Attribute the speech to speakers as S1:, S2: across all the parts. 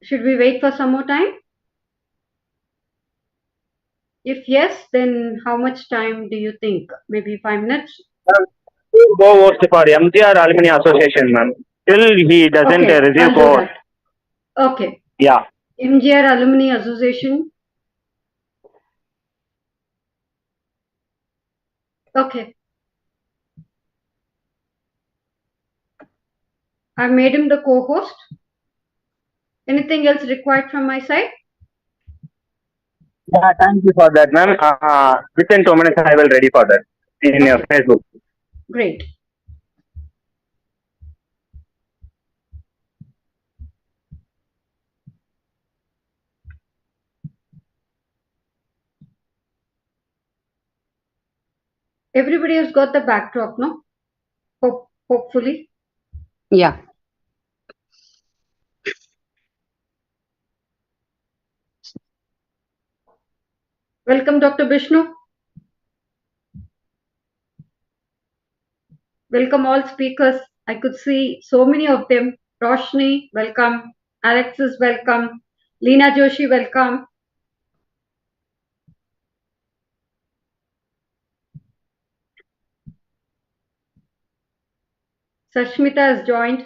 S1: Should we wait for some more time? If yes, then how much time do you think? Maybe 5 minutes?
S2: Ma'am, go host for MGR Alumni Association, ma'am. Till he doesn't
S1: Okay,
S2: receive
S1: I'll do
S2: co-host.
S1: that. Okay.
S2: Yeah.
S1: MGR Alumni Association. Okay. I've made him the co-host. Anything else required from my side?
S2: Yeah, thank you for that, ma'am. Within 2 minutes, I will ready for that in your
S1: Okay,
S2: Facebook.
S1: great. Everybody has got the backdrop, no? Hopefully.
S3: Yeah.
S1: Welcome, Dr. Vishnu. Welcome all speakers. I could see so many of them. Roshni, welcome. Alexis, welcome. Leena Joshi, welcome. Sashmita has joined.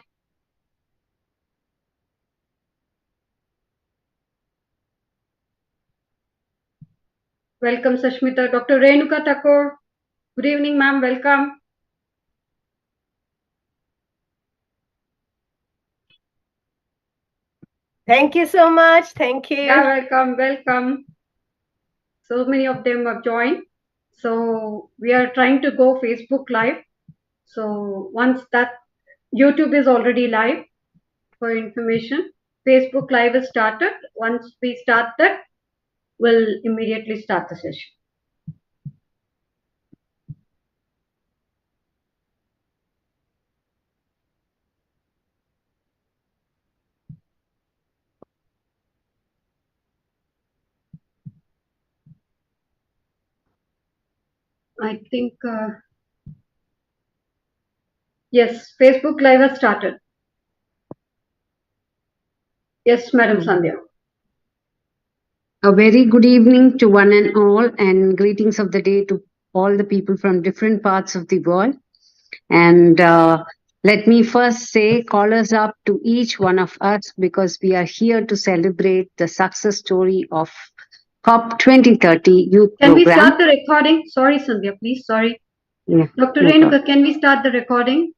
S1: Welcome, Sashmita. Dr. Renuka Thakur. Good evening, ma'am. Welcome.
S4: Thank you so much. Thank you.
S1: Yeah, welcome, welcome. So many of them have joined. So we are trying to go Facebook Live. So once that YouTube is already live for information. Facebook Live is started. Once we start that, we'll immediately start the session. I think, yes, Facebook Live has started. Yes, Madam Sandhya.
S3: A very good evening to one and all, and greetings of the day to all the people from different parts of the world. And let me first say, call us up to each one of us because we are here to celebrate the success story of COP 2030 Youth
S1: Can we
S3: Program.
S1: start the recording? Sorry, Sandhya, please. Sorry.
S3: Yeah,
S1: Dr.
S3: no problem.
S1: Renuka, can we start the recording?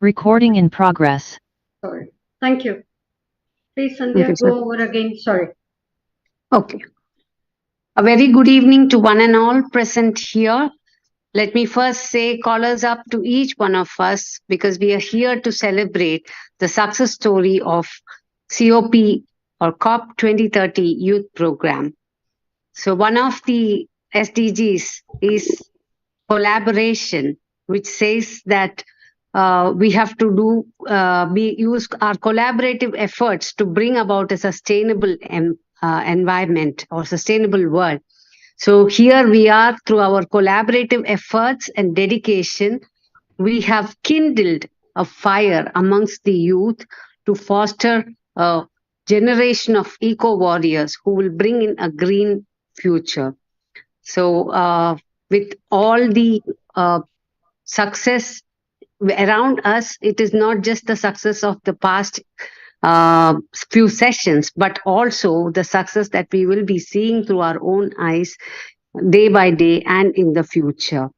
S5: Recording in progress.
S1: Sorry. Thank you. Please, Sandhya,
S3: Okay, sir.
S1: go over again. Sorry.
S3: Okay. A very good evening to one and all present here. Let me first say, call us up to each one of us because we are here to celebrate the success story of COP or COP 2030 Youth Program. So, one of the SDGs is collaboration, which says that we have to we use our collaborative efforts to bring about a sustainable environment or sustainable world. So here we are through our collaborative efforts and dedication, we have kindled a fire amongst the youth to foster a generation of eco warriors who will bring in a green future. So with all the success around us, it is not just the success of the past few sessions, but also the success that we will be seeing through our own eyes day by day and in the future.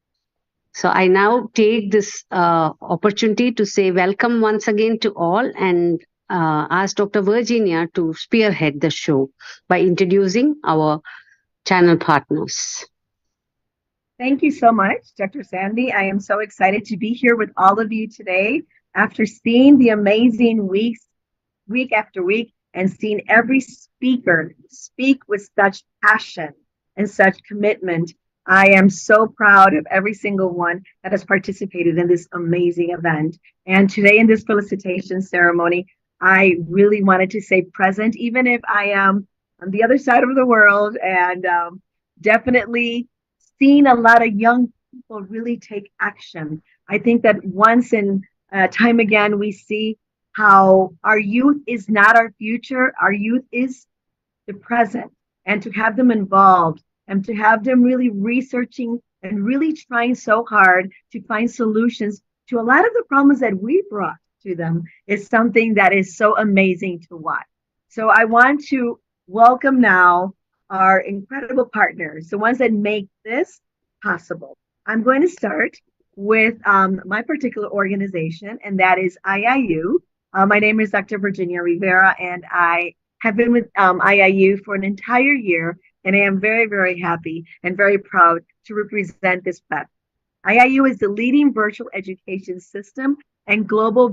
S3: So I now take this opportunity to say welcome once again to all and ask Dr. Virginia to spearhead the show by introducing our channel partners.
S4: Thank you so much, Dr. Sandy. I am so excited to be here with all of you today after seeing the amazing weeks, week after week, and seeing every speaker speak with such passion and such commitment. I am so proud of every single one that has participated in this amazing event. And today, in this felicitation ceremony, I really wanted to say present, even if I am on the other side of the world, and definitely seeing a lot of young people really take action. I think that once and time again, we see how our youth is not our future, our youth is the present, and to have them involved and to have them really researching and really trying so hard to find solutions to a lot of the problems that we brought to them is something that is so amazing to watch. So I want to welcome now our incredible partners, the ones that make this possible. I'm going to start with my particular organization, and that is IIU. My name is Dr. Virginia Rivera, and I have been with IIU for an entire year, and I am very, very happy and very proud to represent this platform. IIU is the leading virtual education system and global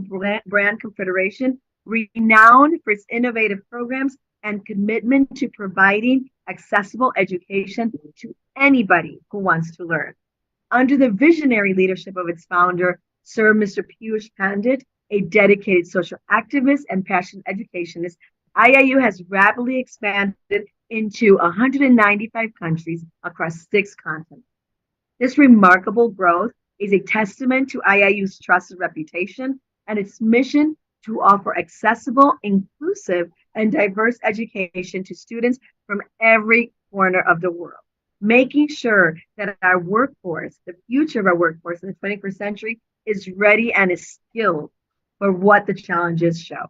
S4: brand confederation, renowned for its innovative programs and commitment to providing accessible education to anybody who wants to learn. Under the visionary leadership of its founder, Sir Mr. Piyush Pandit, a dedicated social activist and passionate educationist, IIU has rapidly expanded into 195 countries across 6 continents. This remarkable growth is a testament to IIU's trusted reputation and its mission to offer accessible, inclusive, and diverse education to students from every corner of the world, making sure that our workforce, the future of our workforce in the 21st century, is ready and is skilled for what the challenges show.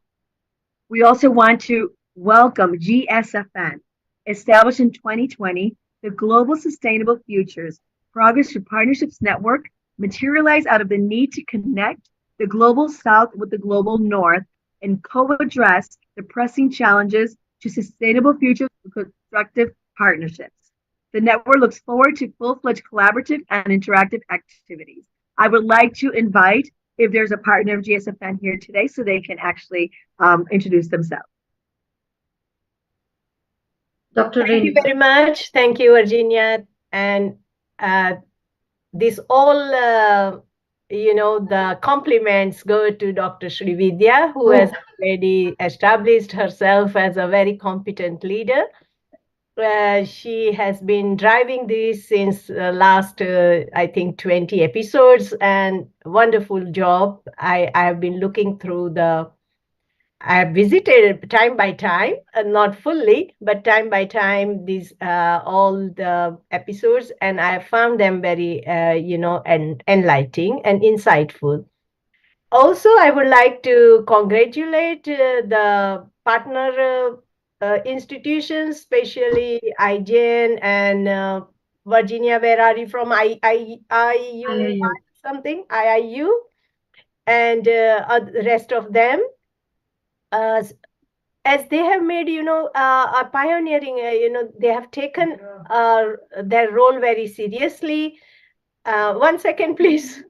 S4: We also want to welcome GSFN, established in 2020, the Global Sustainable Futures Progress through Partnerships Network, materialized out of the need to connect the Global South with the Global North and co-address the pressing challenges to sustainable future constructive partnerships. The network looks forward to full-fledged collaborative and interactive activities. I would like to invite, if there's a partner of GSFN here today, so they can actually introduce themselves.
S1: Dr.
S5: Thank you
S1: Rain.
S5: very much. Thank you, Virginia. And this all, the compliments go to Dr. Srividya, who has already established herself as a very competent leader. She has been driving this since last, I think, 20 episodes, and wonderful job. I have been looking through I have visited time by time, not fully, but time by time, these all the episodes, and I have found them very, enlightening and insightful. Also, I would like to congratulate the partner institutions, especially IGN and Virginia. Where are you from? IIU something, IIU, and the rest of them. As they have made, a pioneering, they have taken their role very seriously. 1 second, please.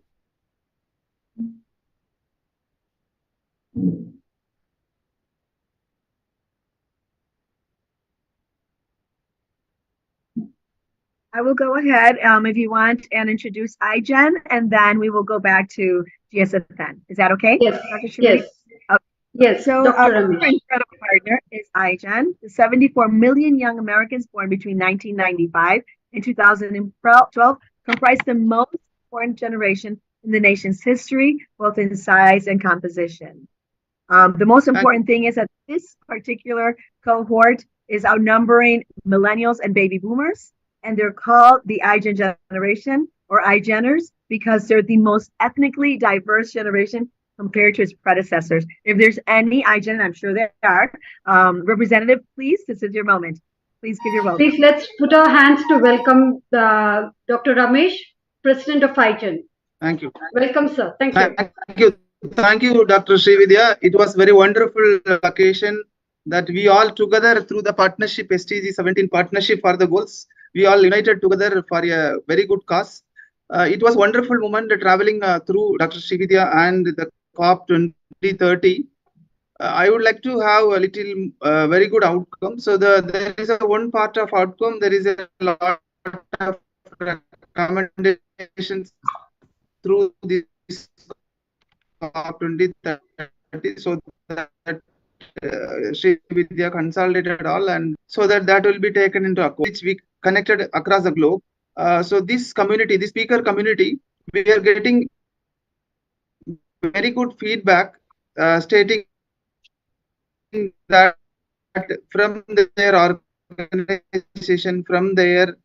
S4: I will go ahead if you want and introduce iGen, and then we will go back to GSFN. Is that okay?
S1: Yes.
S4: Dr.
S1: Yes.
S4: Okay.
S1: Yes.
S4: So
S1: Dr.
S4: our
S1: Ramesh.
S4: incredible partner is iGen, the 74 million young Americans born between 1995 and 2012 comprise the most important generation in the nation's history, both in size and composition. The most important thing is that this particular cohort is outnumbering millennials and baby boomers, and they're called the iGen generation or iGeners because they're the most ethnically diverse generation compared to its predecessors. If there's any iGen, I'm sure there are, representative, please, this is your moment. Please give your welcome.
S1: Please, let's put our hands to welcome Dr. Ramesh, President of iGen.
S6: Thank you.
S1: Welcome, sir. Thank you.
S6: Thank you. Thank you, Dr. Srividya. It was very wonderful occasion that we all together through the partnership, STG 17 partnership for the goals, we all united together for a very good cause. It was wonderful moment traveling through Dr. Srividya and the COP 2030. I would like to have a little very good outcome. So there is one part of outcome. There is a lot of recommendations through this COP 2030, so that Srividya consolidated all, and so that will be taken into account, which we connected across the globe. So this community, the speaker community, we are getting very good feedback stating that from their organization, from their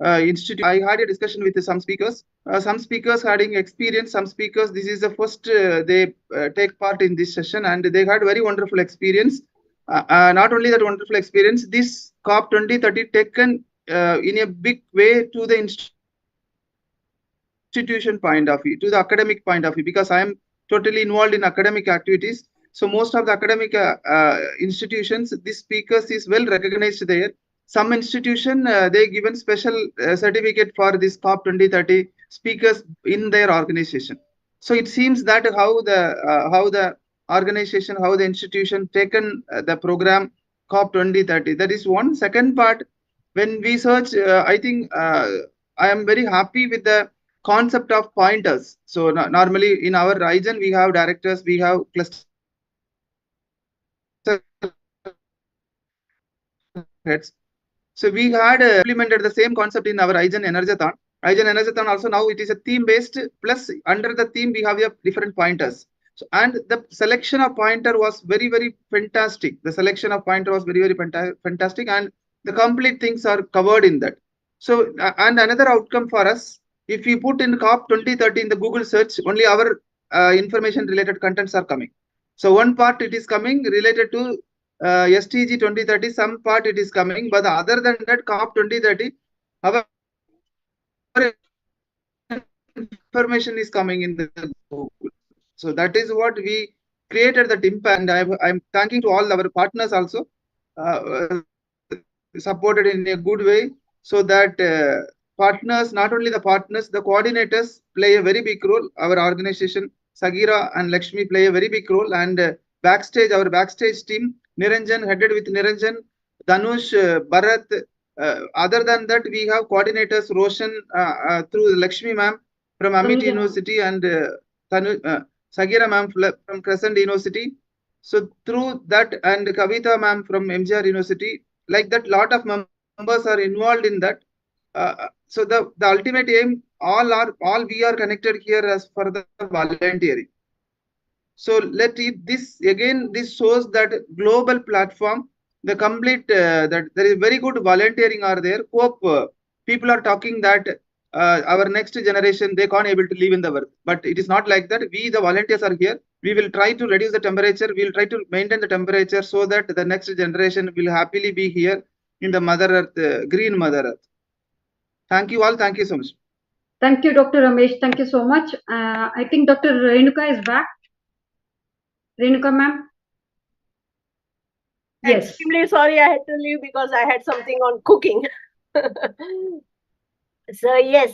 S6: institute. I had a discussion with some speakers. Some speakers having experience, some speakers, this is the first they take part in this session, and they had very wonderful experience. Not only that wonderful experience, this COP 2030 taken in a big way to the institution point of view, to the academic point of view, because I am totally involved in academic activities. So most of the academic institutions, these speakers is well recognized there. Some institution they given special certificate for this COP 2030 speakers in their organization. So it seems that how the organization, how the institution taken the program COP 2030. That is one. Second part, when we search, I think I am very happy with the concept of pointers. So normally in our region we have directors, we have cluster heads. So we had implemented the same concept in our Aijan Enerjathon. Aijan Enerjathon also now it is a theme based, plus under the theme we have different pointers. So, and the selection of pointer was very, very fantastic. The selection of pointer was very, very fantastic, and the complete things are covered in that. So, and another outcome for us, if we put in COP 2030 in the Google search, only our information related contents are coming. So one part it is coming related to STG 2030, some part it is coming, but other than that, COP 2030, our information is coming in the Google. So that is what we created that impact. And I'm thanking to all our partners also, supported in a good way, so that partners, not only the partners, the coordinators play a very big role. Our organization, Sagira and Lakshmi, play a very big role, and backstage, our backstage team, Niranjan, headed with Niranjan, Danush, Bharat. Other than that, we have coordinators, Roshan, through Lakshmi ma'am from Amit University, and Sagira ma'am from Crescent University. So through that, and Kavita ma'am from MGR University, like that, lot of members are involved in that. So the ultimate aim, all we are connected here as for the volunteering. So this shows that global platform, the complete that there is very good volunteering are there. Hope people are talking that our next generation, they can't able to live in the earth, but it is not like that. We the volunteers are here. We will try to reduce the temperature. We will try to maintain the temperature so that the next generation will happily be here in the Mother Earth, green Mother Earth. Thank you all. Thank you so much.
S1: Thank you, Dr. Ramesh. Thank you so much. I think Dr. Renuka is back. Renuka ma'am. Yes.
S5: Extremely sorry I had to leave because I had something on cooking. So yes,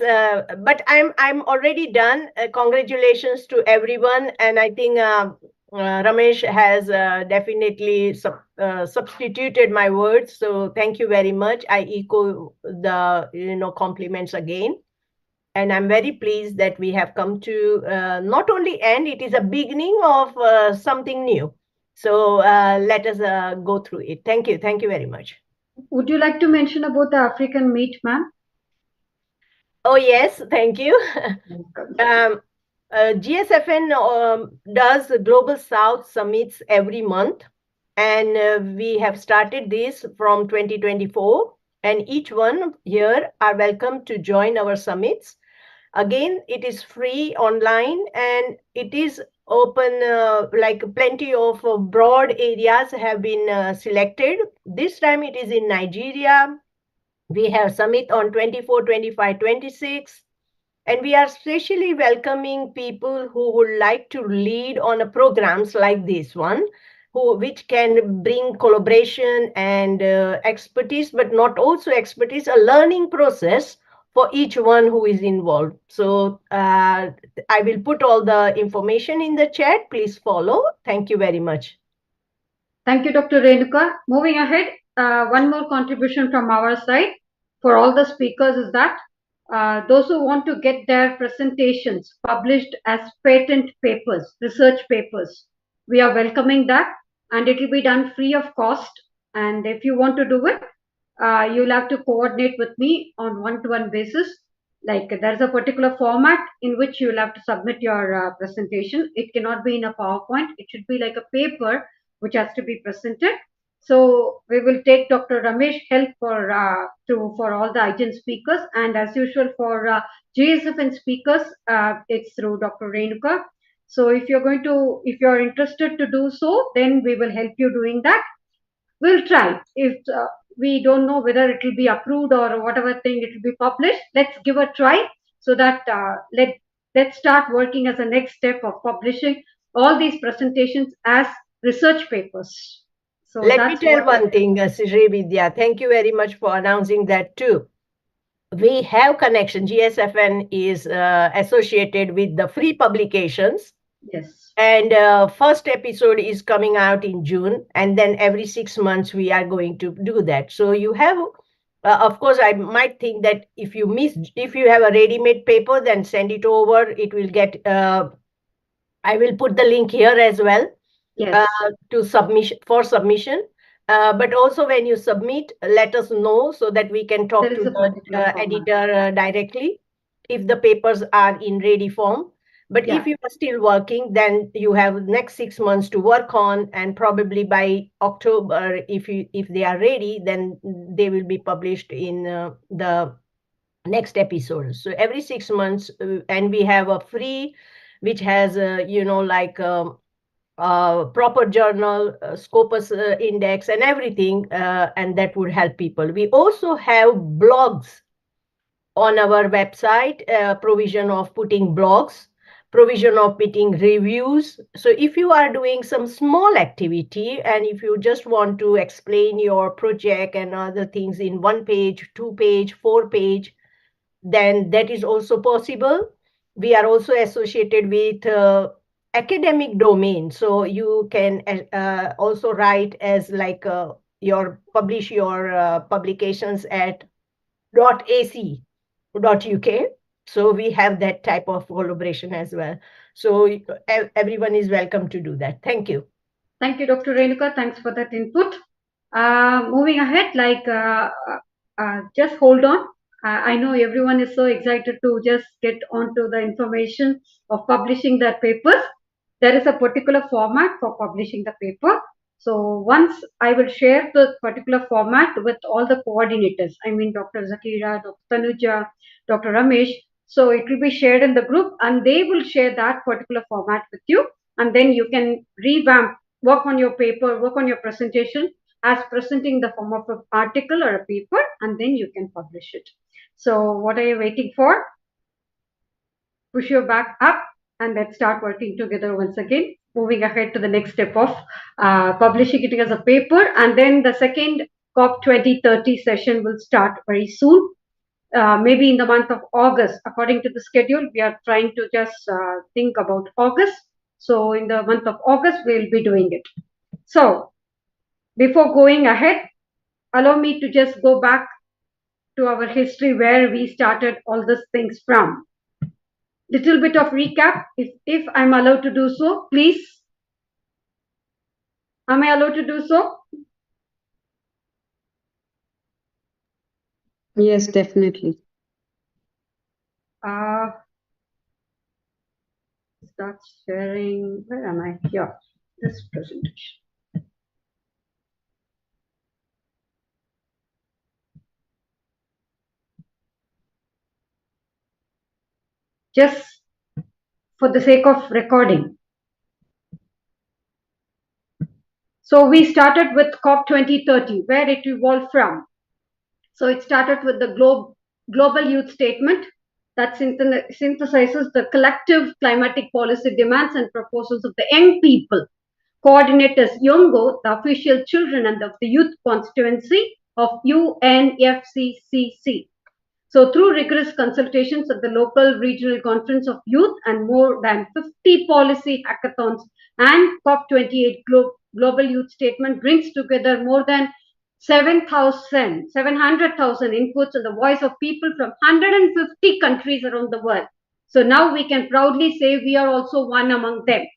S5: but I'm already done. Congratulations to everyone, and I think Ramesh has definitely substituted my words. So thank you very much. I echo the compliments again, and I'm very pleased that we have come to not only end. It is a beginning of something new. So let us go through it. Thank you very much.
S1: Would you like to mention about the African meet, ma'am?
S5: Oh yes, thank you. GSFN does the Global South Summits every month, and we have started this from 2024, and each one here are welcome to join our summits. Again, it is free online, and it is open, like plenty of broad areas have been selected. This time it is in Nigeria. We have summit on 24, 25, 26. And we are especially welcoming people who would like to lead on programs like this one, which can bring collaboration and expertise, but not also expertise, a learning process for each one who is involved. So I will put all the information in the chat. Please follow. Thank you very much.
S1: Thank you, Dr. Renuka. Moving ahead, one more contribution from our side for all the speakers is that those who want to get their presentations published as patent papers, research papers, we are welcoming that, and it will be done free of cost. And if you want to do it, you'll have to coordinate with me on one-to-one basis. Like there's a particular format in which you'll have to submit your presentation. It cannot be in a PowerPoint. It should be like a paper which has to be presented. So we will take Dr. Ramesh help for all the IGN speakers, and as usual for GSFN speakers, it's through Dr. Renuka. So if you're interested to do so, then we will help you doing that. We'll try. If we don't know whether it will be approved or whatever thing it will be published, let's give a try so that let's start working as a next step of publishing all these presentations as research papers. So
S5: Let me
S1: that's
S5: tell
S1: what.
S5: one thing, Sri Vidya. Thank you very much for announcing that too. We have connection. GSFN is associated with the free publications.
S1: Yes.
S5: And first episode is coming out in June, and then every 6 months we are going to do that. So you have, of course, I might think that if you have a ready-made paper, then send it over. It will get. I will put the link here as well.
S1: Yes.
S5: To submission. But also when you submit, let us know so that we can talk to the editor directly if the papers are in ready form. But if you are still working, then you have next 6 months to work on, and probably by October, if they are ready, then they will be published in the next episode. So every 6 months, and we have a free, which has proper journal, Scopus index, and everything, and that would help people. We also have blogs on our website, provision of putting blogs, provision of putting reviews. So if you are doing some small activity and if you just want to explain your project and other things in 1 page, 2 page, 4 page, then that is also possible. We are also associated with academic domain, so you can also write as like publish your publications at .ac.uk. So we have that type of collaboration as well. So everyone is welcome to do that. Thank you.
S1: Thank you, Dr. Renuka. Thanks for that input. Moving ahead, just hold on. I know everyone is so excited to just get onto the information of publishing their papers. There is a particular format for publishing the paper. So once I will share the particular format with all the coordinators, I mean Dr. Zakira, Dr. Tanuja, Dr. Ramesh. So it will be shared in the group and they will share that particular format with you. And then you can revamp, work on your paper, work on your presentation as presenting the form of an article or a paper, and then you can publish it. So what are you waiting for? Push your back up and let's start working together once again, moving ahead to the next step of publishing it as a paper. And then the second COP 2030 session will start very soon, maybe in the month of August. According to the schedule, we are trying to just think about August. So in the month of August, we'll be doing it. So before going ahead, allow me to just go back to our history where we started all these things from. Little bit of recap, if I'm allowed to do so, please. Am I allowed to do so?
S3: Yes, definitely.
S1: Start sharing. Where am I? Here, this presentation. Just for the sake of recording. So we started with COP 2030, where it evolved from. So it started with the Global Youth Statement that synthesizes the collective climatic policy demands and proposals of the young people. Coordinators Yongo, the official children and of the youth constituency of UNFCCC. So through rigorous consultations at the local regional conference of youth and more than 50 policy hackathons and COP28 Global Youth Statement brings together more than 700,000 inputs and the voice of people from 150 countries around the world. So now we can proudly say we are also one among them.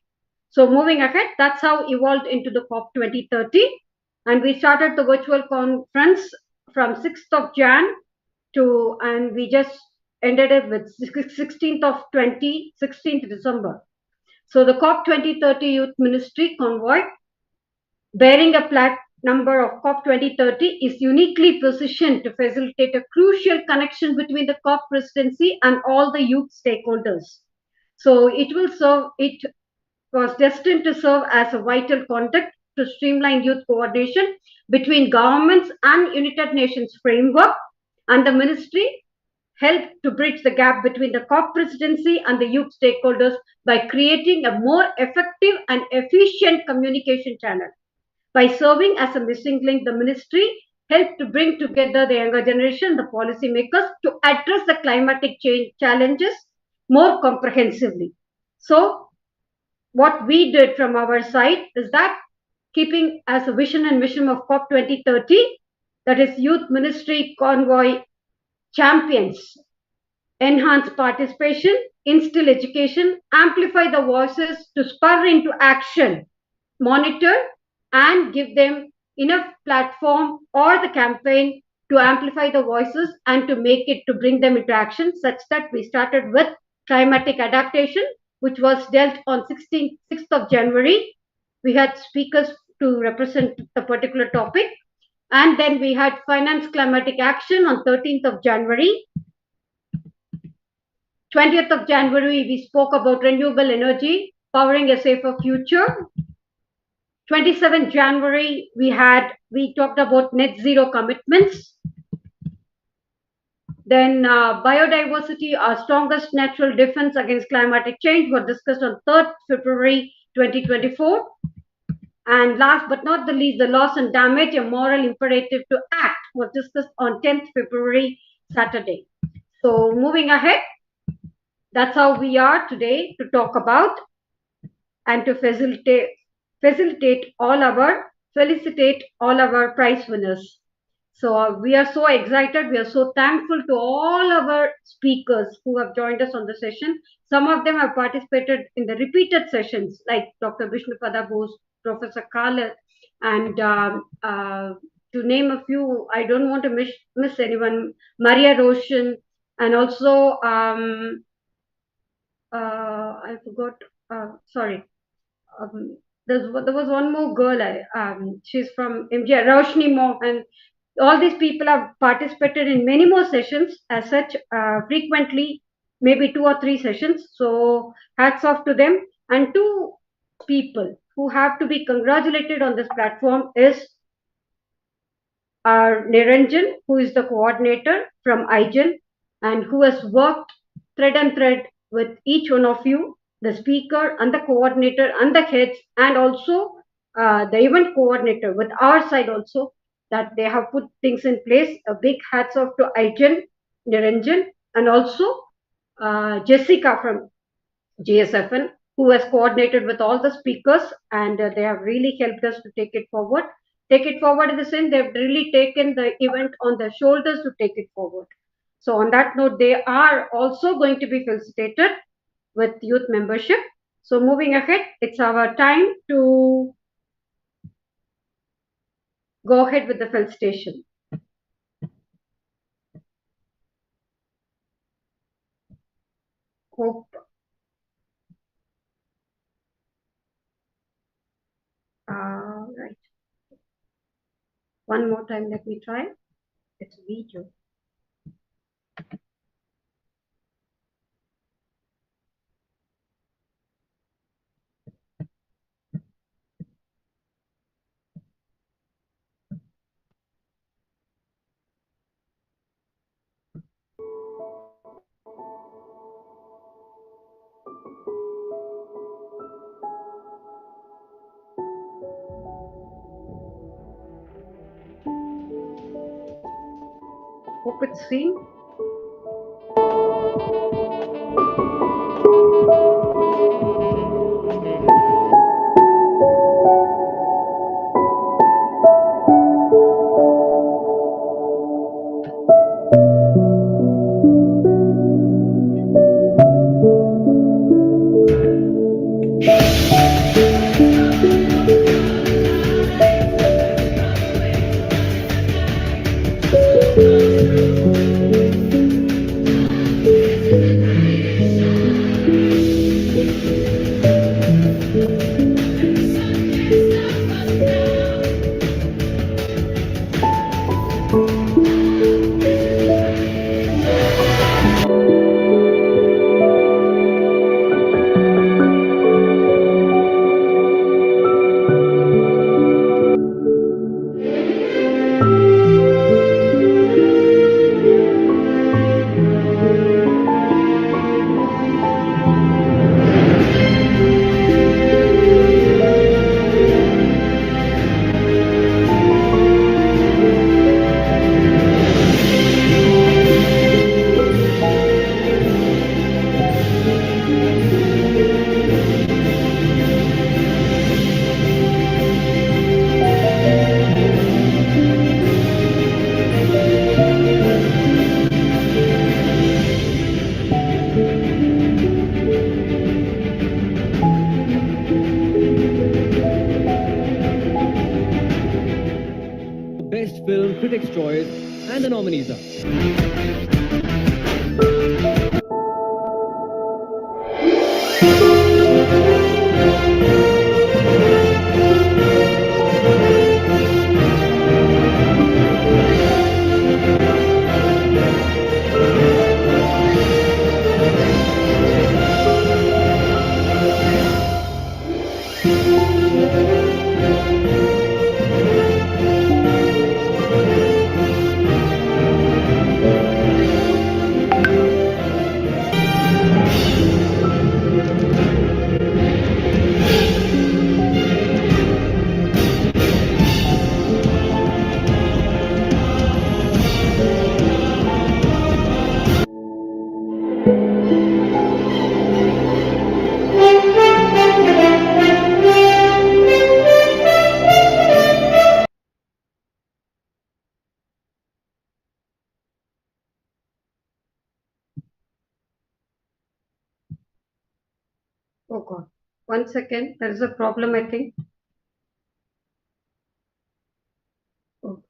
S1: So moving ahead, that's how evolved into the COP 2030. And we started the virtual conference from 6th of Jan to, and we just ended it with 16th December. So the COP 2030 Youth Ministry Convoy bearing a plaque number of COP 2030, is uniquely positioned to facilitate a crucial connection between the COP presidency and all the youth stakeholders. So it was destined to serve as a vital conduct to streamline youth coordination between governments and United Nations framework, and the ministry helped to bridge the gap between the COP presidency and the youth stakeholders by creating a more effective and efficient communication channel. By serving as a missing link, the ministry helped to bring together the younger generation, the policymakers, to address the climatic change challenges more comprehensively. So, what we did from our side is that, keeping as a vision and mission of COP 2030, that is Youth Ministry Convoy champions enhance participation, instill education, amplify the voices to spur into action, monitor, and give them enough platform or the campaign to amplify the voices and to make it, to bring them into action, such that we started with climatic adaptation, which was dealt on 6th of January. We had speakers to represent the particular topic. And then we had finance climatic action on 13th of January. 20th of January, we spoke about renewable energy, powering a safer future. 27th January, we talked about net zero commitments. Then biodiversity, our strongest natural defense against climatic change, were discussed on 3rd February 2024. And last but not the least, the loss and damage, a moral imperative to act, was discussed on 10th February, Saturday. So moving ahead, that's how we are today to talk about and to felicitate all our prize winners. So we are so excited. We are so thankful to all our speakers who have joined us on the session. Some of them have participated in the repeated sessions, like Dr. Vishnupada Bose, Professor Khaled, and to name a few, I don't want to miss anyone, Maria Roshan, and also I forgot, sorry. There was one more girl, she's from MGR, Roshni Mohan. All these people have participated in many more sessions as such, frequently, maybe 2 or 3 sessions. So hats off to them. And 2 people who have to be congratulated on this platform is our Niranjan, who is the coordinator from IGEN and who has worked thread and thread with each one of you, the speaker and the coordinator and the heads, and also the event coordinator with our side also, that they have put things in place. A big hats off to IGEN, Niranjan, and also Jessica from GSFN, who has coordinated with all the speakers, and they have really helped us to take it forward. Take it forward in the sense they've really taken the event on their shoulders to take it forward. So on that note, they are also going to be felicitated with youth membership. So moving ahead, it's our time to go ahead with the felicitation. Hope. Right. One more time, let me try. It's video. Hope it's seen.
S7: Best Film Critics' Choice, and the nominees are
S1: Oh God. 1 second. There is a problem, I think. Oh.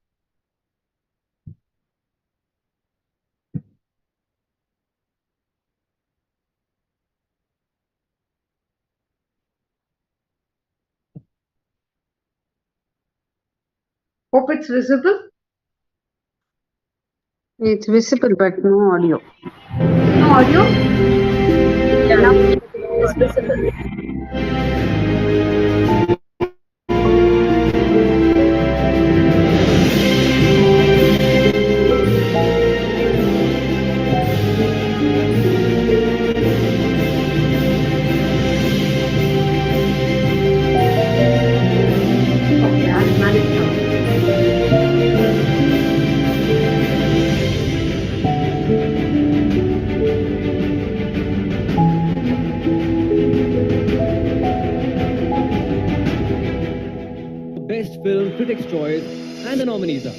S1: Hope it's visible.
S3: It's visible, but no audio.
S1: No audio.
S5: Now it's visible.
S1: Okay, I'll manage now.
S7: Best Film Critics' Choice, and the nominees are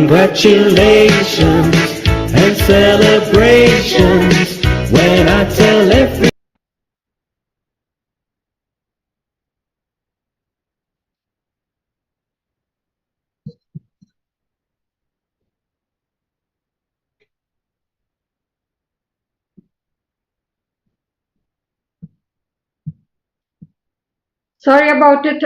S8: Congratulations and celebrations when I tell every.
S1: Sorry about it.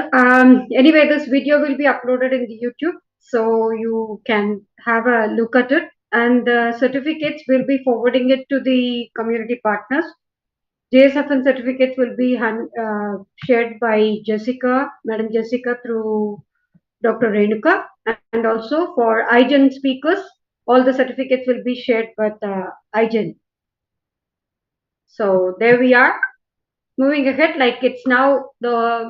S1: Anyway, this video will be uploaded in the YouTube, so you can have a look at it. And the certificates will be forwarding it to the community partners. JSFN certificates will be shared by Jessica, Madam Jessica, through Dr. Renuka, and also for iGen speakers, all the certificates will be shared with iGen. So there we are. Moving ahead, like it's now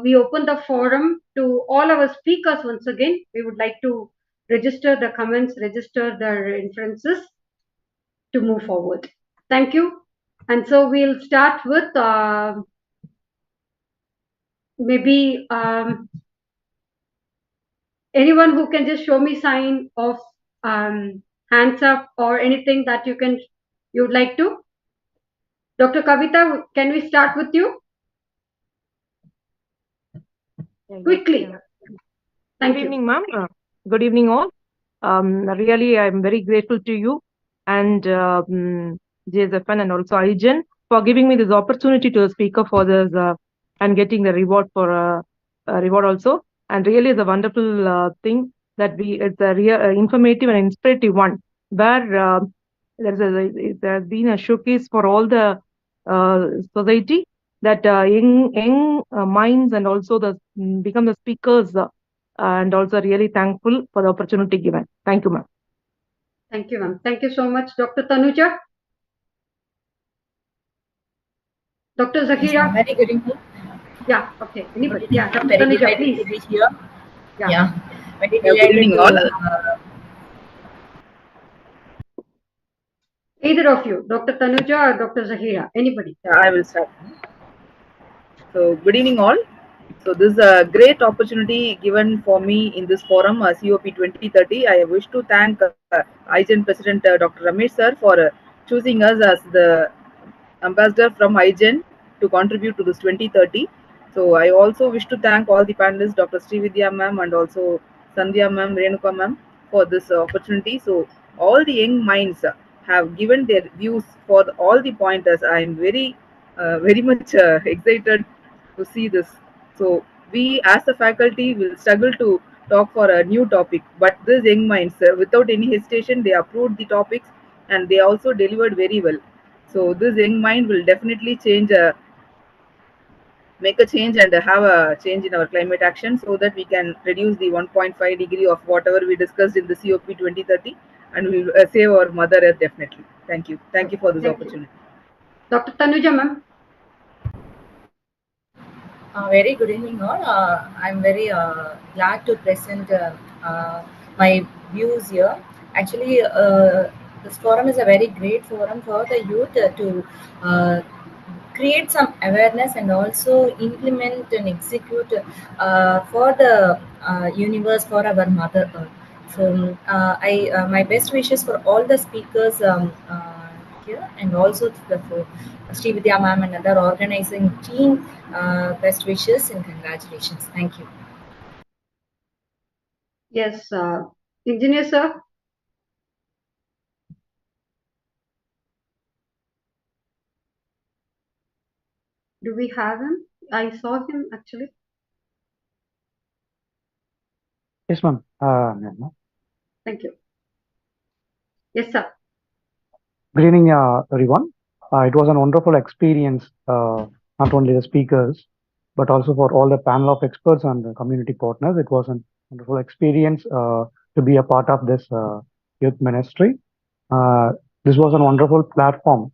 S1: we open the forum to all our speakers once again. We would like to register the comments, register their inferences to move forward. Thank you. And so we'll start with maybe anyone who can just show me sign of hands up or anything that you would like to. Dr. Kavita, can we start with you? Quickly. Thank
S9: Good
S1: you.
S9: evening, ma'am. Good evening, all. Really, I'm very grateful to you and JSFN and also iGen for giving me this opportunity to speak up for this and getting the reward for reward also. And really, it's a wonderful thing that it's a real informative and inspirative one where there's been a showcase for all the society that young minds and also become the speakers. And also really thankful for the opportunity given. Thank you, ma'am.
S1: Thank you, ma'am. Thank you so much, Dr. Tanuja. Dr. Zahira.
S10: Very good evening.
S1: Yeah, okay. Anybody? Yeah, Dr.
S10: Very
S1: Tanuja,
S10: delighted
S1: please.
S10: to be here.
S1: Yeah.
S10: Very
S11: Good
S10: delighted
S11: evening,
S10: to.
S11: all.
S1: Either of you, Dr. Tanuja or Dr. Zahira, anybody.
S11: Yeah, I will start. So, good evening, all. So, this is a great opportunity given for me in this forum, COP 2030. I wish to thank iGen President Dr. Ramesh sir for choosing us as the ambassador from iGen to contribute to this 2030. So, I also wish to thank all the panelists, Dr. Srividya ma'am and also Sandhya ma'am, Renuka ma'am, for this opportunity. So, all the young minds have given their views for all the pointers. I am very much excited to see this. So we as a faculty will struggle to talk for a new topic, but these young minds, without any hesitation, they approved the topics and they also delivered very well. So this young mind will definitely make a change and have a change in our climate action so that we can reduce the 1.5 degree of whatever we discussed in the COP 2030 and we will save our mother earth definitely. Thank you. Thank you for this opportunity.
S1: Dr. Tanuja, ma'am.
S10: Very good evening, all. I'm very glad to present my views here. Actually, this forum is a very great forum for the youth to create some awareness and also implement and execute for the universe, for our mother earth. So my best wishes for all the speakers here and also for Srividya ma'am and other organizing team. Best wishes and congratulations. Thank you.
S1: Yes, engineer sir. Do we have him? I saw him actually.
S12: Yes, ma'am.
S1: Thank you. Yes, sir.
S12: Good evening, everyone. It was a wonderful experience, not only the speakers, but also for all the panel of experts and the community partners. It was a wonderful experience to be a part of this youth ministry. This was a wonderful platform.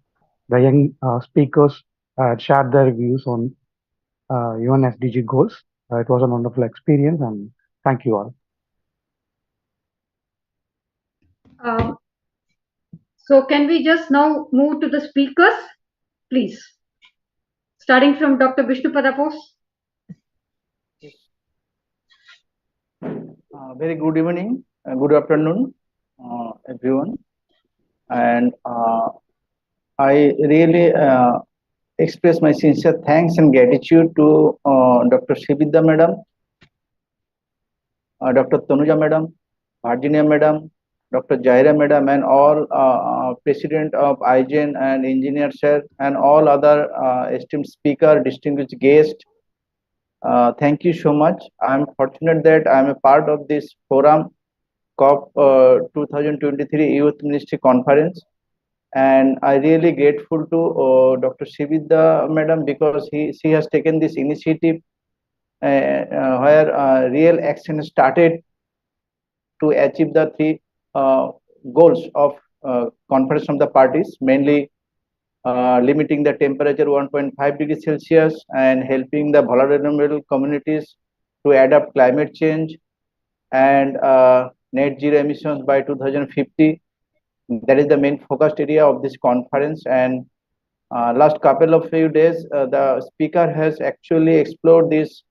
S12: The young speakers had shared their views on UN SDG goals. It was a wonderful experience, and thank you all.
S1: So can we just now move to the speakers, please? Starting from Dr. Vishnu Padapos.
S13: Very good evening, good afternoon. everyone. And I really express my sincere thanks and gratitude to Dr. Srividya Madam, Dr. Tanuja Madam, Virginia Madam, Dr. Jaira Madam, and all President of IGN and Engineer Sir, and all other esteemed speaker, distinguished guest. Thank you so much. I'm fortunate that I'm a part of this forum, COP 2023 Youth Ministry Conference. And I really grateful to Dr. Srividya Madam because she has taken this initiative where real action started to achieve the three goals of conference from the parties, mainly limiting the temperature 1.5 degrees Celsius and helping the vulnerable communities to adapt climate change and net zero emissions by 2050. That is the main focused area of this conference. And last couple of few days, the speaker has actually explored these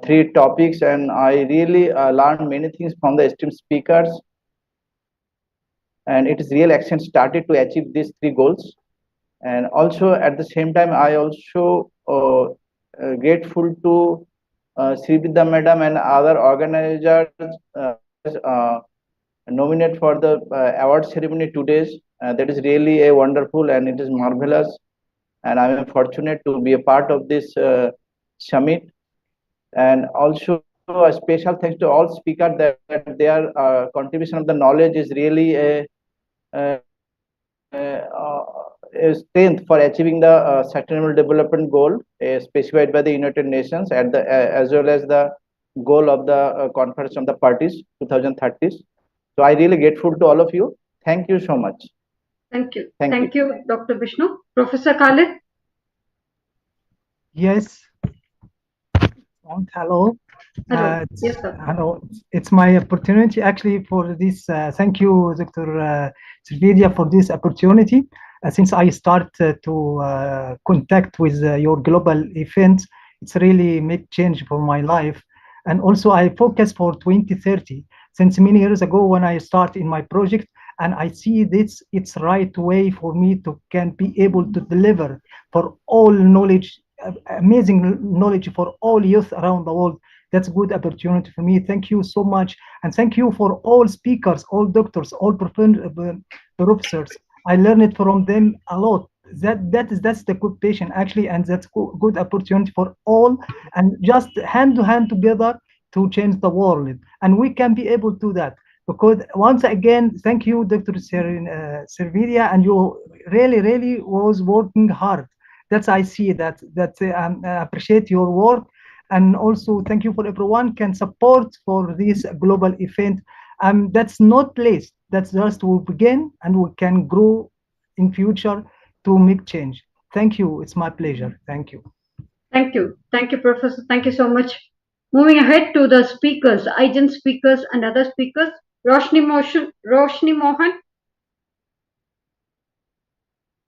S13: three topics, and I really learned many things from the esteemed speakers. And it is real action started to achieve these three goals. And also at the same time, I also grateful to Srividya Madam and other organizers nominate for the award ceremony today. That is really a wonderful and it is marvelous. And I am fortunate to be a part of this summit. And also a special thanks to all speakers that their contribution of the knowledge is really a strength for achieving the sustainable development goal specified by the United Nations at the as well as the goal of the conference of the parties 2030. So I really grateful to all of you. Thank you so much.
S1: Thank you. Thank you, Dr. Vishnu. Professor Khalid?
S14: Yes. Hello.
S1: Hello. Yes, sir.
S14: Hello. It's my opportunity actually for this. Thank you, Dr. Srividya, for this opportunity. Since I start to contact with your global events, it's really make change for my life. And also I focus for 2030. Since many years ago when I start in my project, and I see this, it's right way for me to can be able to deliver for all knowledge, amazing knowledge for all youth around the world. That's a good opportunity for me. Thank you so much. And thank you for all speakers, all doctors, all professors. I learned from them a lot. That's the good patient actually, and that's good opportunity for all, and just hand to hand together to change the world. And we can be able to do that. Because once again, thank you, Dr. Srividya, and you really was working hard. That's I see that I appreciate your work, and also thank you for everyone can support for this global event. That's not late. That's just we begin, and we can grow in future to make change. Thank you. It's my pleasure. Thank you.
S1: Thank you. Thank you, Professor. Thank you so much. Moving ahead to the speakers, IGEN speakers and other speakers. Roshni Mohan.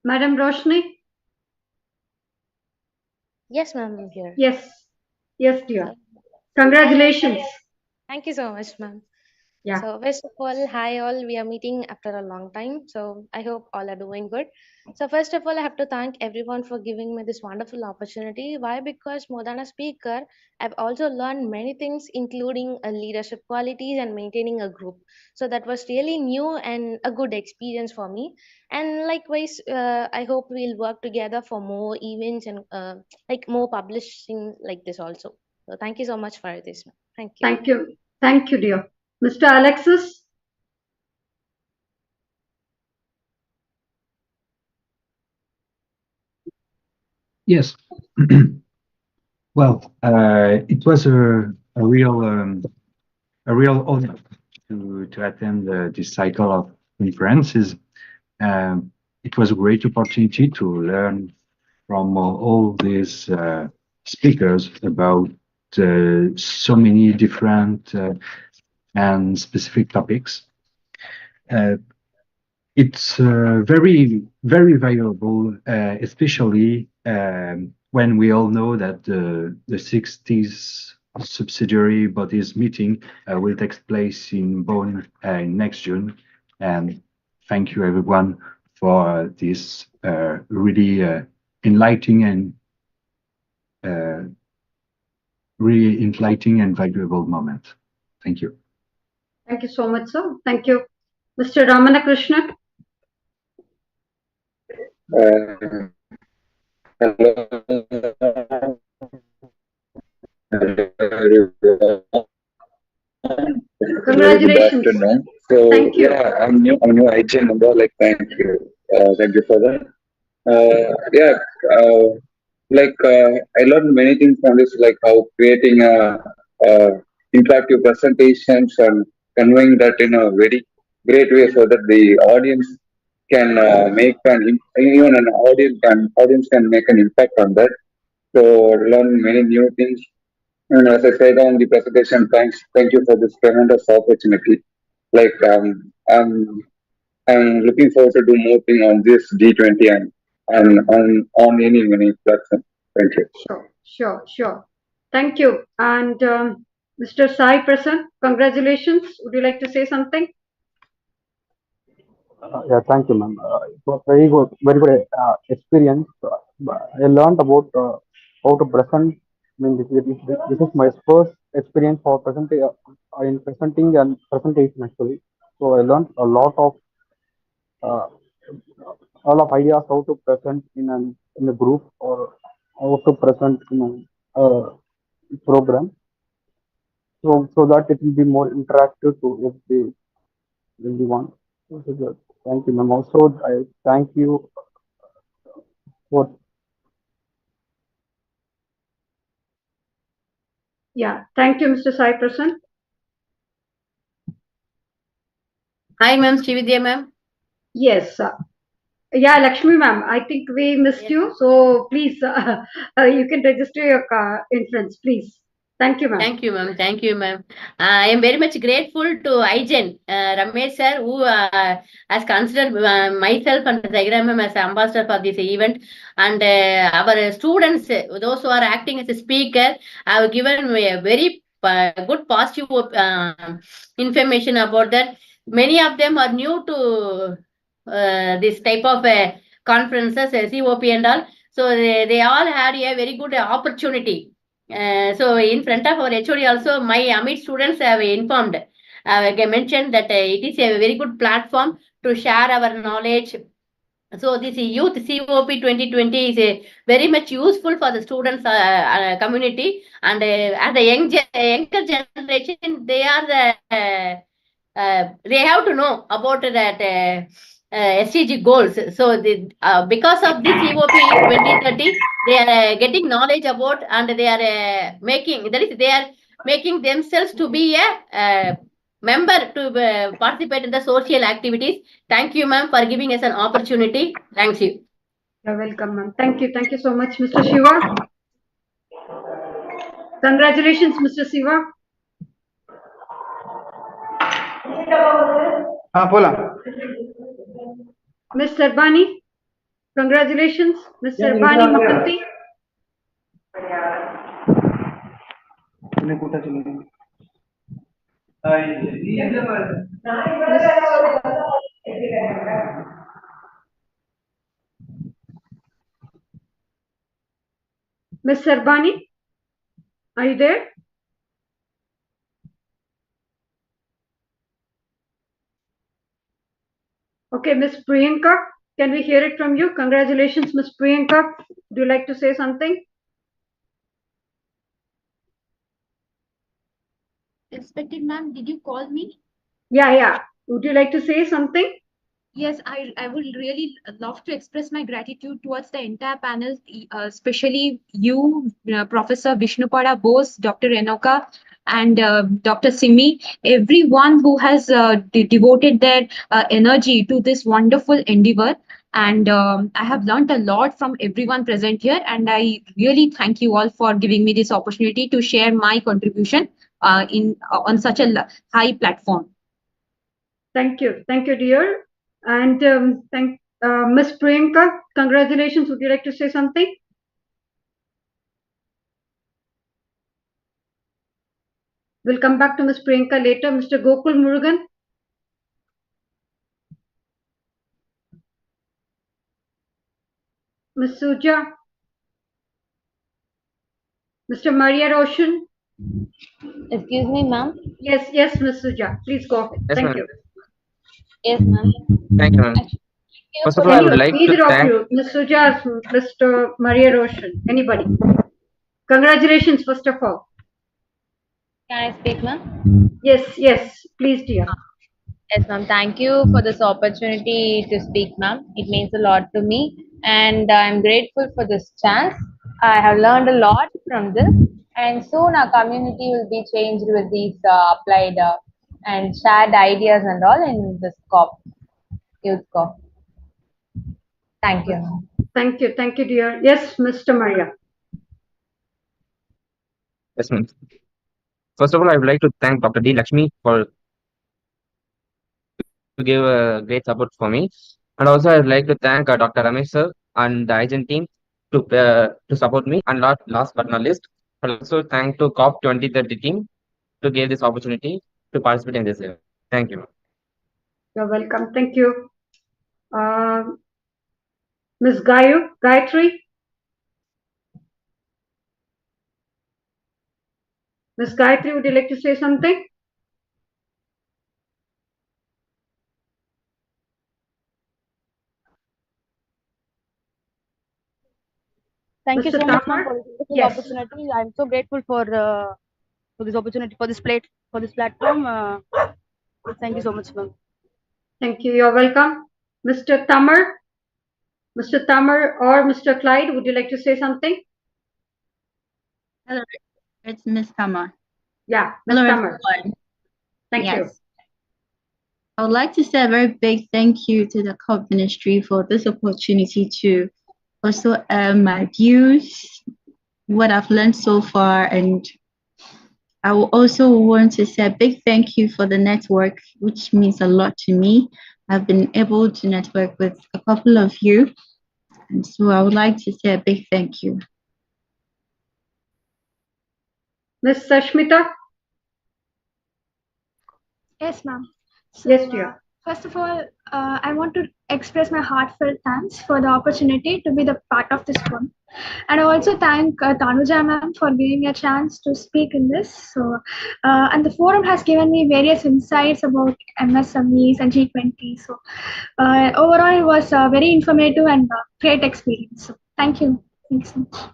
S1: Madam Roshni?
S15: Yes, ma'am, I'm here.
S1: Yes. Yes, dear. Congratulations.
S15: Thank you so much, ma'am.
S1: Yeah.
S15: So first of all, hi all. We are meeting after a long time. So I hope all are doing good. So first of all, I have to thank everyone for giving me this wonderful opportunity. Why? Because more than a speaker, I've also learned many things, including leadership qualities and maintaining a group. So that was really new and a good experience for me. And likewise, I hope we'll work together for more events and like more publishing like this also. So thank you so much for this. Thank you.
S1: Thank you. Thank you, dear. Mr. Alexis?
S16: Yes. Well, it was a real honor to attend this cycle of conferences. It was a great opportunity to learn from all these speakers about so many different and specific topics. It's very valuable, especially when we all know that the 60s subsidiary bodies meeting will take place in Bonn next June. And thank you everyone for this really enlightening and really enlightening and valuable moment. Thank you.
S1: Thank you so much, sir. Thank you. Mr. Ramana Krishnan.
S17: Very good
S1: Congratulations.
S17: afternoon. So
S1: Thank you.
S17: yeah, I'm new IGN number. Like thank you for that. Yeah, uh, I learned many things from this, like how creating interactive presentations and conveying that in a very great way, so that the audience can make even an audience can make an impact on that. So learn many new things. And as I said on the presentation, thank you for this tremendous opportunity. Like I'm looking forward to do more thing on this G20 and on any platform. Thank you.
S1: Sure. Thank you. And Mr. Sai Prasan, congratulations. Would you like to say something?
S12: Yeah, thank you, ma'am. It was very good experience. I learned about how to present. I mean, this is my first experience for in presenting and presentation actually. So I learned uh, a lot of ideas how to present in a group or how to present in a program. So that it will be more interactive to everyone. So good. Thank you, ma'am. Also, I thank you for
S1: Yeah. Thank you, Mr. Sai Prasan.
S18: Hi, ma'am. Srividya, ma'am.
S1: Yes. Yeah, Lakshmi ma'am, I think we missed you. So please, you can register your entrance, please. Thank you, ma'am.
S18: Thank you, ma'am. Thank you, ma'am. I am very much grateful to IGEN, Ramesh sir, who has considered myself and Zaira ma'am as ambassador for this event. And our students, those who are acting as a speaker, have given me a very good positive information about that. Many of them are new to this type of conferences, COP and all. So they all had a very good opportunity. So in front of our HOD also, my Amit students have informed, mentioned that it is a very good platform to share our knowledge. So this youth COP 2020 is very much useful for the students community, and as the younger generation, they are they have to know about that SDG goals. So because of this COP 2030, they are getting knowledge about, and they are they are making themselves to be a member to participate in the social activities. Thank you, ma'am, for giving us an opportunity. Thanks you.
S1: You're welcome, ma'am. Thank you. Thank you so much, Mr. Shiva. Congratulations, Mr. Shiva. Miss Sarbani, congratulations, Miss Sarbani Mohanty. Miss Sarbani, are you there? Okay, Miss Priyanka, can we hear it from you? Congratulations, Miss Priyanka. Would you like to say something?
S19: Respected ma'am, did you call me?
S1: Yeah. Would you like to say something?
S19: Yes, I would really love to express my gratitude towards the entire panel, especially you, Professor Vishnupada Bose, Dr. Enoka, and Dr. Simi, everyone who has devoted their energy to this wonderful endeavor. And I have learned a lot from everyone present here, and I really thank you all for giving me this opportunity to share my contribution on such a high platform.
S1: Thank you, dear. And thank Miss Priyanka. Congratulations. Would you like to say something? We'll come back to Miss Priyanka later. Mr. Gokul Murugan. Ms. Suja, Mr. Maria Roshan.
S20: Excuse me, ma'am.
S1: Yes, Ms. Suja, please go ahead.
S21: Yes,
S1: Thank
S21: ma'am.
S1: you.
S20: Yes, ma'am.
S21: Thank you, ma'am. First of all, I would like to
S1: Either of
S21: thank.
S1: you, Ms. Suja, Mr. Maria Roshan, anybody. Congratulations, first of all.
S20: Can I speak, ma'am?
S1: Yes, please, dear.
S20: Yes, ma'am. Thank you for this opportunity to speak, ma'am. It means a lot to me, and I'm grateful for this chance. I have learned a lot from this, and soon our community will be changed with these applied and shared ideas and all in this COP, youth COP. Thank you, ma'am.
S1: Thank you, dear. Yes, Mr. Maria.
S21: Yes, ma'am. First of all, I would like to thank Dr. D. Lakshmi for to give a great support for me, and also I would like to thank Dr. Ramesh sir and the IGEN team to support me. And last but not least, I also thank to COP 2030 team to give this opportunity to participate in this event. Thank you.
S1: You're welcome. Thank you. Ms. Gayatri. Ms. Gayatri, would you like to say something?
S22: Thank you
S1: Mr.
S22: so much, ma'am,
S1: Tamar?
S22: for this
S1: Yes.
S22: opportunity. I'm so grateful for this opportunity, for this platform. Thank you so much, ma'am.
S1: Thank you. You're welcome. Mr. Tamar? Mr. Tamar or Mr. Clyde, would you like to say something?
S23: Hello, it's Miss Kama.
S1: Yeah, Ms.
S23: Hello,
S1: Tamar.
S23: everyone.
S1: Thank you.
S23: I would like to say a very big thank you to the COP Ministry for this opportunity to also air my views, what I've learned so far, and I will also want to say a big thank you for the network, which means a lot to me. I've been able to network with a couple of you, and so I would like to say a big thank you.
S1: Ms. Sashmita?
S24: Yes, ma'am. So,
S1: Yes, dear.
S24: first of all, I want to express my heartfelt thanks for the opportunity to be the part of this forum. And I also thank Tanuja ma'am for giving me a chance to speak in this. So, and the forum has given me various insights about MSMEs and G20. So, overall, it was very informative and great experience. So, thank you. Thanks so much.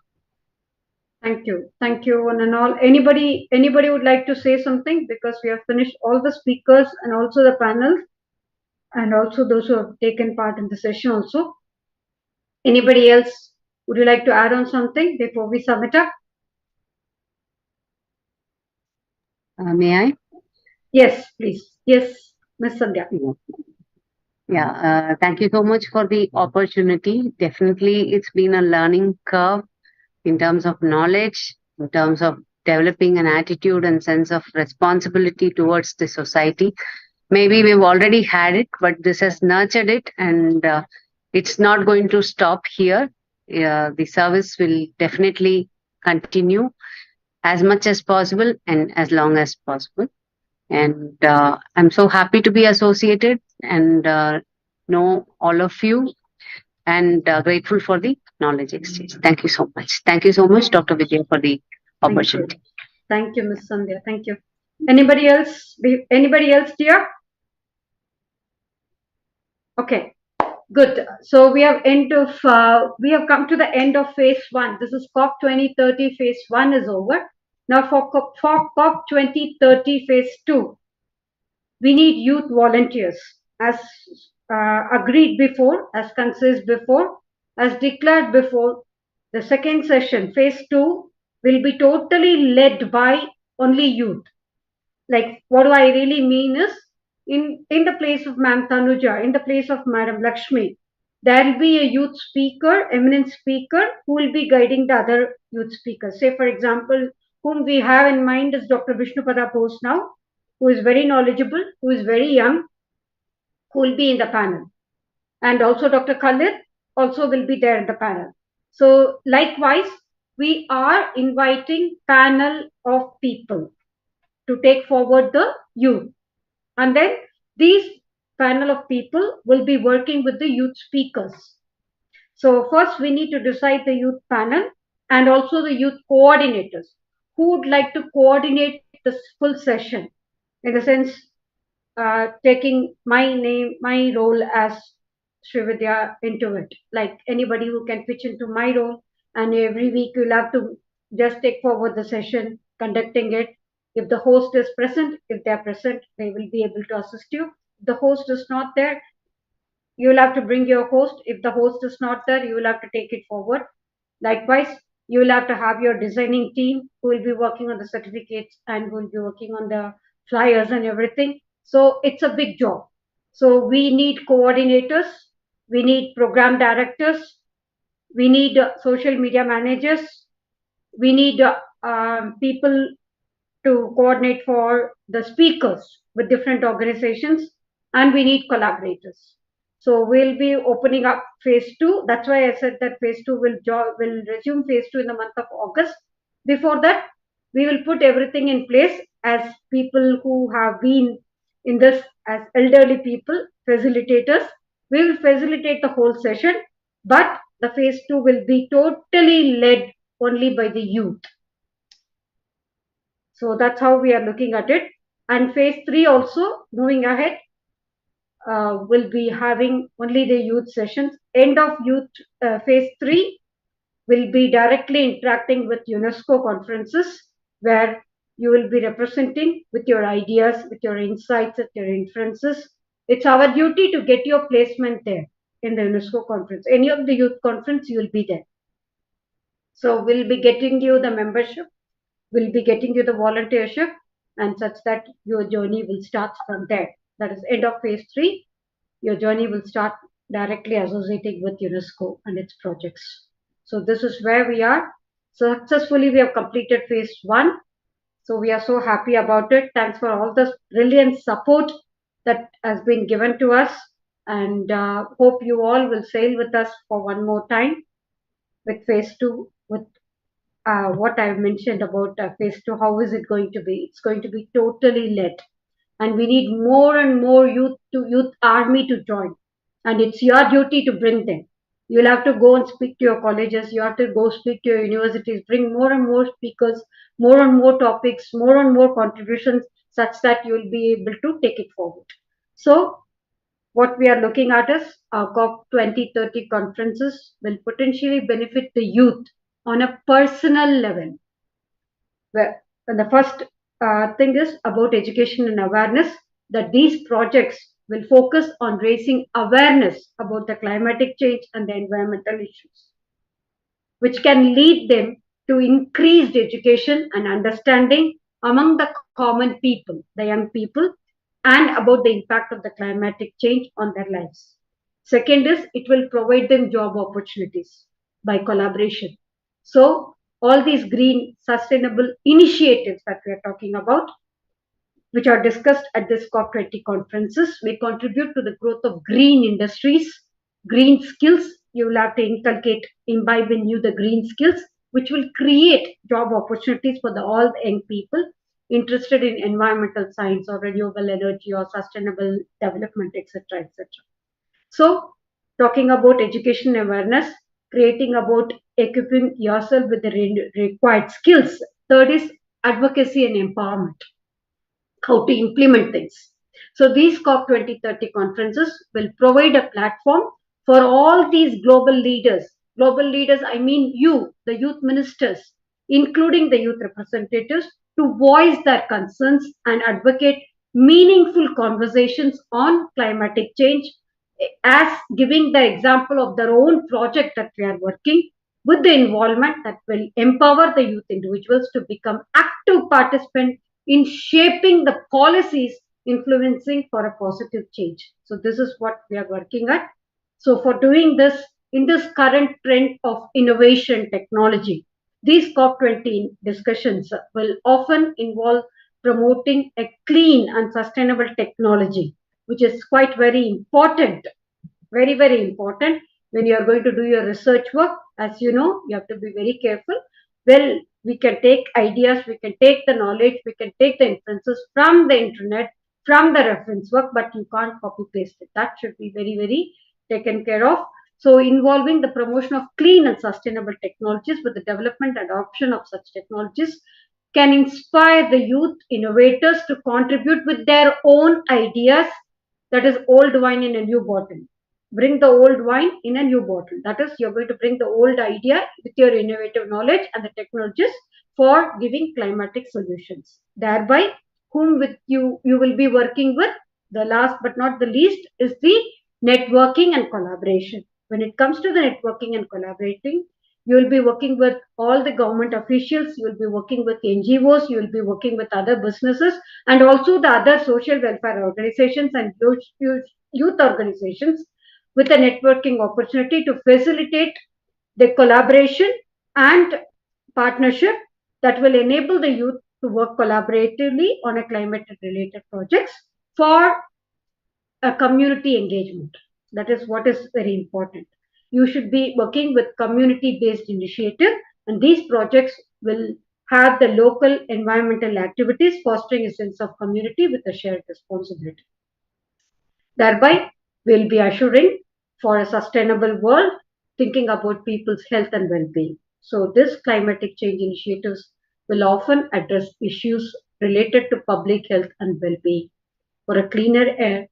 S1: Thank you, one and all. Anybody would like to say something, because we have finished all the speakers and also the panels, and also those who have taken part in the session also. Anybody else, would you like to add on something before we sum it up?
S3: May I?
S1: Yes, please. Yes, Ms. Sandhya.
S3: Yeah, thank you so much for the opportunity. Definitely, it's been a learning curve in terms of knowledge, in terms of developing an attitude and sense of responsibility towards the society. Maybe we've already had it, but this has nurtured it, and it's not going to stop here. The service will definitely continue as much as possible and as long as possible. And I'm so happy to be associated and know all of you, and grateful for the knowledge exchange. Thank you so much. Thank you so much, Dr. Vidya, for the opportunity.
S1: Thank you, Ms. Sandhya. Thank you. Anybody else? Anybody else, dear? Okay, good. So we have come to the end of phase 1. This is COP 2030 phase 1 is over. Now for COP 2030 phase 2, we need youth volunteers, as agreed before, as conceived before, as declared before. The second session, phase 2, will be totally led by only youth. Like, what do I really mean is, in the place of Ma'am Tanuja, in the place of Madam Lakshmi, there will be a youth speaker, eminent speaker, who will be guiding the other youth speakers. Say, for example, whom we have in mind is Dr. Vishnupada Bose now, who is very knowledgeable, who is very young, who will be in the panel. And also Dr. Khalid also will be there in the panel. So likewise, we are inviting panel of people to take forward the youth. And then these panel of people will be working with the youth speakers. So first we need to decide the youth panel and also the youth coordinators who would like to coordinate this full session, in the sense taking my name, my role as Srividya into it. Like anybody who can pitch into my role, and every week you'll have to just take forward the session, conducting it. If the host is present, if they are present, they will be able to assist you. If the host is not there, you will have to bring your host. If the host is not there, you will have to take it forward. Likewise, you will have to have your designing team who will be working on the certificates and who will be working on the flyers and everything. So it's a big job. So we need coordinators, we need program directors, we need social media managers, we need people to coordinate for the speakers with different organizations, and we need collaborators. So we'll be opening up phase two. That's why I said that phase two will resume phase two in the month of August. Before that, we will put everything in place as people who have been in this as elderly people, facilitators. We will facilitate the whole session, but the phase two will be totally led only by the youth. So that's how we are looking at it. And phase three also moving ahead will be having only the youth sessions. End of youth phase three will be directly interacting with UNESCO conferences, where you will be representing with your ideas, with your insights, with your inferences. It's our duty to get your placement there in the UNESCO conference. Any of the youth conference, you will be there. So we'll be getting you the membership, we'll be getting you the volunteership, and such that your journey will start from there. That is end of phase three. Your journey will start directly associating with UNESCO and its projects. So this is where we are. So successfully, we have completed phase one. So we are so happy about it. Thanks for all the brilliant support that has been given to us, and hope you all will sail with us for one more time with phase two, with what I've mentioned about phase two. How is it going to be? It's going to be totally led, and we need more and more youth army to join, and it's your duty to bring them. You'll have to go and speak to your colleges. You have to go speak to your universities. Bring more and more speakers, more and more topics, more and more contributions, such that you will be able to take it forward. So what we are looking at is our COP 2030 conferences will potentially benefit the youth on a personal level. Where, and the first thing is about education and awareness, that these projects will focus on raising awareness about the climatic change and the environmental issues, which can lead them to increased education and understanding among the common people, the young people, and about the impact of the climatic change on their lives. Second is it will provide them job opportunities by collaboration. So all these green sustainable initiatives that we are talking about, which are discussed at this COP20 conferences, may contribute to the growth of green industries, green skills. You will have to inculcate, imbibe in you the green skills, which will create job opportunities for all the young people interested in environmental science or renewable energy or sustainable development, etc., etc. So, talking about education awareness, creating about equipping yourself with the required skills. Third is advocacy and empowerment, how to implement things. So these COP 2030 conferences will provide a platform for all these global leaders. Global leaders, I mean you, the youth ministers, including the youth representatives, to voice their concerns and advocate meaningful conversations on climatic change, as giving the example of their own project that we are working with the involvement that will empower the youth individuals to become active participants in shaping the policies influencing for a positive change. So this is what we are working at. So for doing this, in this current trend of innovation technology, these COP20 discussions will often involve promoting a clean and sustainable technology, which is quite very important, very, very important when you are going to do your research work. As you know, you have to be very careful. Well, we can take ideas, we can take the knowledge, we can take the inferences from the internet, from the reference work, but you can't copy paste it. That should be very, very taken care of. So involving the promotion of clean and sustainable technologies with the development and adoption of such technologies can inspire the youth innovators to contribute with their own ideas, that is old wine in a new bottle. Bring the old wine in a new bottle. That is, you're going to bring the old idea with your innovative knowledge and the technologies for giving climatic solutions. Thereby, whom with you will be working with. The last but not the least is the networking and collaboration. When it comes to the networking and collaborating, you will be working with all the government officials, you will be working with NGOs, you will be working with other businesses, and also the other social welfare organizations and youth organizations, with a networking opportunity to facilitate the collaboration and partnership that will enable the youth to work collaboratively on a climate related projects for a community engagement. That is what is very important. You should be working with community based initiative, and these projects will have the local environmental activities fostering a sense of community with a shared responsibility. Thereby, we'll be assuring for a sustainable world, thinking about people's health and well-being. So this climatic change initiatives will often address issues related to public health and well-being for a cleaner air,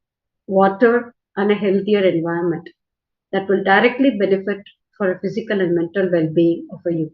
S1: water, and a healthier environment that will directly benefit for a physical and mental well-being of a youth.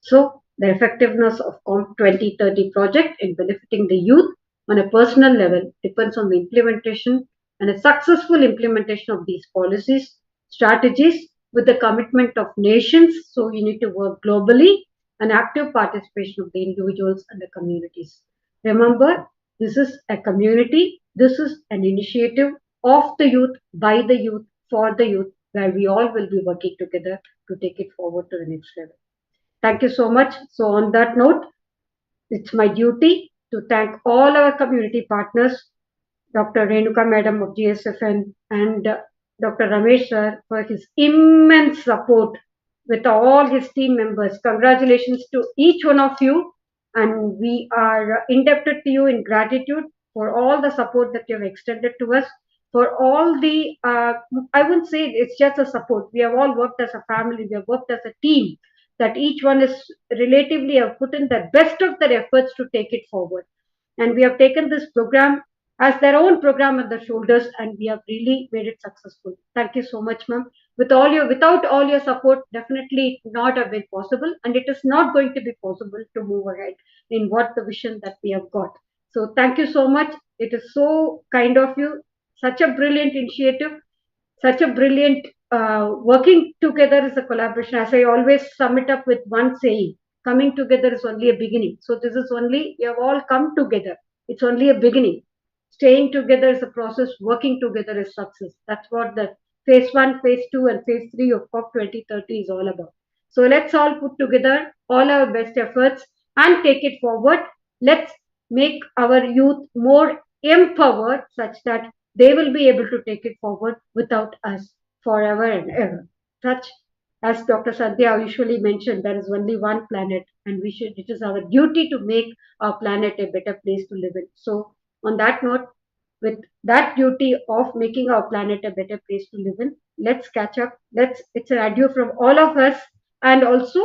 S1: So the effectiveness of COMP 2030 project in benefiting the youth on a personal level depends on the implementation and a successful implementation of these policies, strategies with the commitment of nations. So you need to work globally and active participation of the individuals and the communities. Remember, this is a community, this is an initiative of the youth, by the youth, for the youth, where we all will be working together to take it forward to the next level. Thank you so much. So on that note, it's my duty to thank all our community partners, Dr. Renuka Madam of GSFN and Dr. Ramesh sir for his immense support with all his team members. Congratulations to each one of you, and we are indebted to you in gratitude for all the support that you have extended to us, for all the, I wouldn't say it's just a support. We have all worked as a family, we have worked as a team, that each one is relatively have put in the best of their efforts to take it forward. And we have taken this program as their own program on their shoulders, and we have really made it successful. Thank you so much, ma'am. Without all your support, definitely not have been possible, and it is not going to be possible to move ahead in what the vision that we have got. So thank you so much. It is so kind of you. Such a brilliant initiative, such a brilliant working together is a collaboration. As I always sum it up with one saying, coming together is only a beginning. So this is only, you have all come together. It's only a beginning. Staying together is a process, working together is success. That's what the phase 1, phase 2, and phase 3 of COP 2030 is all about. So let's all put together all our best efforts and take it forward. Let's make our youth more empowered such that they will be able to take it forward without us forever and ever. Such as Dr. Sandhya usually mentioned, there is only one planet, and it is our duty to make our planet a better place to live in. So on that note, with that duty of making our planet a better place to live in, let's catch up. It's an adieu from all of us, and also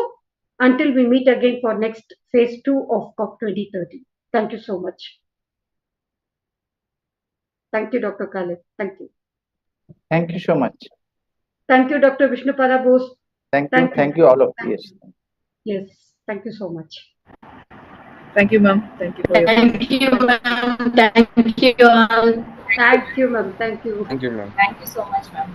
S1: until we meet again for next phase 2 of COP 2030. Thank you so much. Thank you, Dr. Khalid. Thank you.
S13: Thank you so much.
S1: Thank you, Dr. Vishnupada Bose.
S13: Thank you all of you. Yes.
S1: Yes, thank you so much.
S11: Thank you, ma'am. Thank you for your
S18: Thank you, ma'am. Thank you all.
S1: Thank you, ma'am. Thank you.
S21: Thank you, ma'am.
S10: Thank you so much, ma'am.